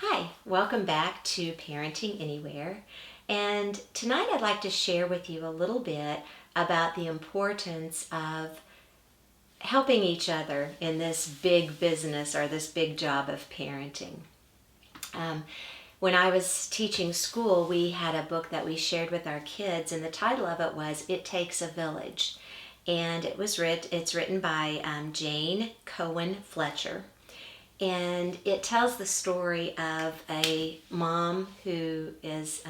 Hi, welcome back to Parenting Anywhere. And tonight I'd like to share with you a little bit about the importance of helping each other in this big business or this big job of parenting. Um, when I was teaching school, we had a book that we shared with our kids, and the title of it was It Takes a Village. And it's written by Jane Cohen Fletcher. And it tells the story of a mom who lives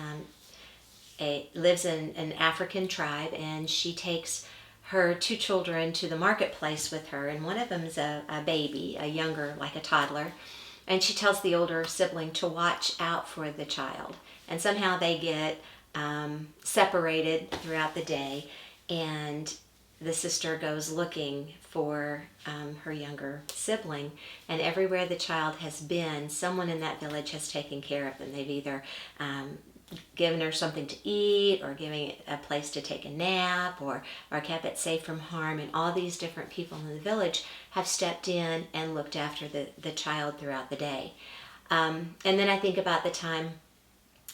in an African tribe, and she takes her two children to the marketplace with her, and one of them is a baby, a younger, like a toddler, and she tells the older sibling to watch out for the child. And somehow they get separated throughout the day, and the sister goes looking for her younger sibling, and everywhere the child has been, someone in that village has taken care of them. They've either given her something to eat, or giving it a place to take a nap, or kept it safe from harm, and all these different people in the village have stepped in and looked after the child throughout the day. And then I think about the time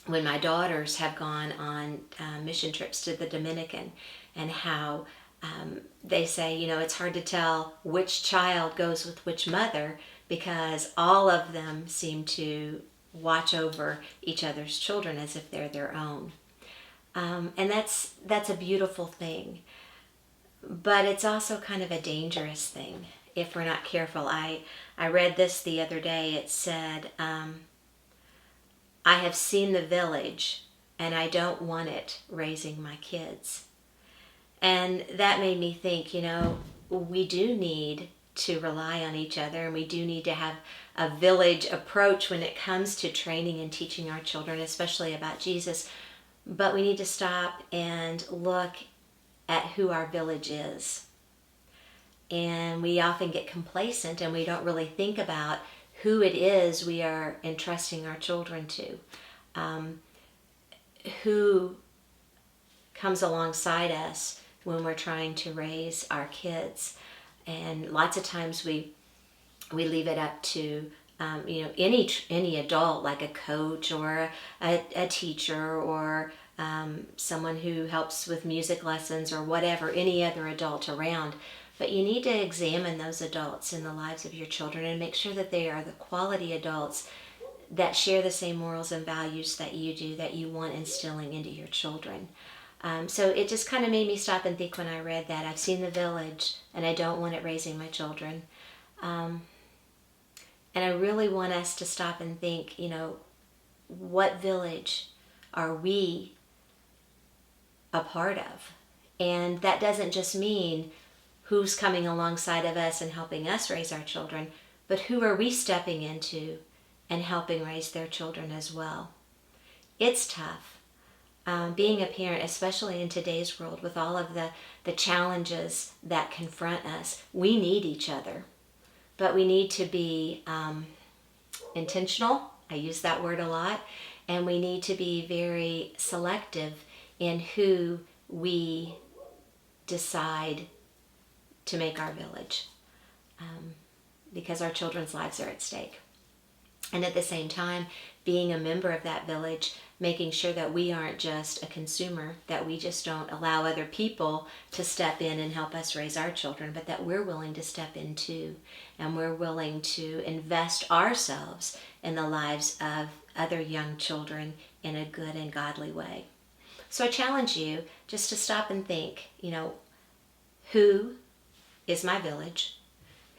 when my daughters have gone on mission trips to the Dominican, and how they say, it's hard to tell which child goes with which mother, because all of them seem to watch over each other's children as if they're their own. And that's a beautiful thing. But it's also kind of a dangerous thing if we're not careful. I read this the other day. It said, I have seen the village, and I don't want it raising my kids. And that made me think, we do need to rely on each other, and we do need to have a village approach when it comes to training and teaching our children, especially about Jesus. But we need to stop and look at who our village is. And we often get complacent, and we don't really think about who it is we are entrusting our children to. Who comes alongside us when we're trying to raise our kids. And lots of times we leave it up to any adult, like a coach or a teacher, or someone who helps with music lessons, or whatever, any other adult around. But you need to examine those adults in the lives of your children and make sure that they are the quality adults that share the same morals and values that you do, that you want instilling into your children. So it just kind of made me stop and think when I read that. I've seen the village, and I don't want it raising my children. And I really want us to stop and think, what village are we a part of? And that doesn't just mean who's coming alongside of us and helping us raise our children, but who are we stepping into and helping raise their children as well. It's tough. Being a parent, especially in today's world with all of the challenges that confront us, we need each other. But we need to be intentional. I use that word a lot. And we need to be very selective in who we decide to make our village, because our children's lives are at stake. And at the same time, being a member of that village, making sure that we aren't just a consumer, that we just don't allow other people to step in and help us raise our children, but that we're willing to step in too, and we're willing to invest ourselves in the lives of other young children in a good and godly way. So I challenge you just to stop and think, who is my village?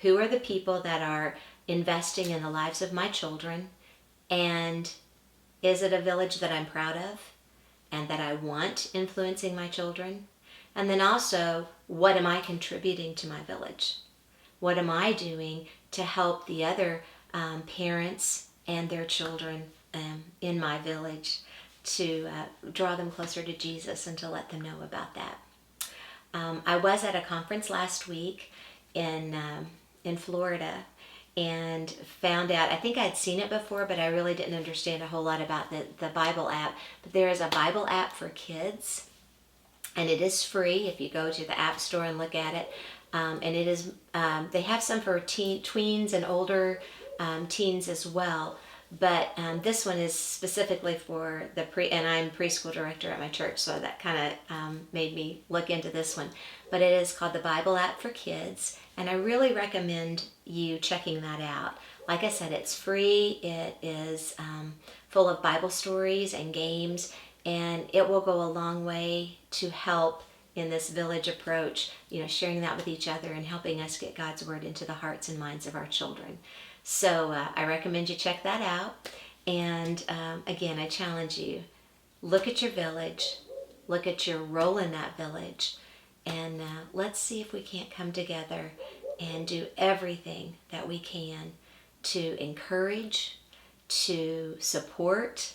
Who are the people that are investing in the lives of my children? And is it a village that I'm proud of and that I want influencing my children? And then also, what am I contributing to my village? What am I doing to help the other parents and their children in my village, to draw them closer to Jesus and to let them know about that? I was at a conference last week in Florida, and found out, I think I'd seen it before, but I really didn't understand a whole lot about the Bible app. But there is a Bible app for kids, and it is free if you go to the App Store and look at it. And it is, they have some for tweens and older teens as well. But this one is specifically for the and I'm preschool director at my church, so that kind of made me look into this one. But it is called the Bible App for Kids, and I really recommend you checking that out. Like I said, it's free. It is full of Bible stories and games, and it will go a long way to help in this village approach, sharing that with each other and helping us get God's word into the hearts and minds of our children. So I recommend you check that out. And again, I challenge you, look at your village, look at your role in that village, and let's see if we can't come together and do everything that we can to encourage, to support,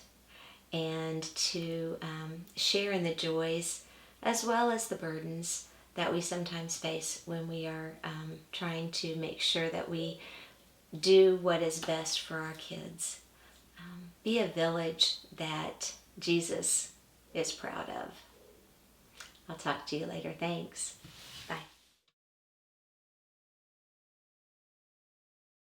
and to share in the joys as well as the burdens that we sometimes face when we are trying to make sure that we do what is best for our kids. Be a village that Jesus is proud of. I'll talk to you later. Thanks.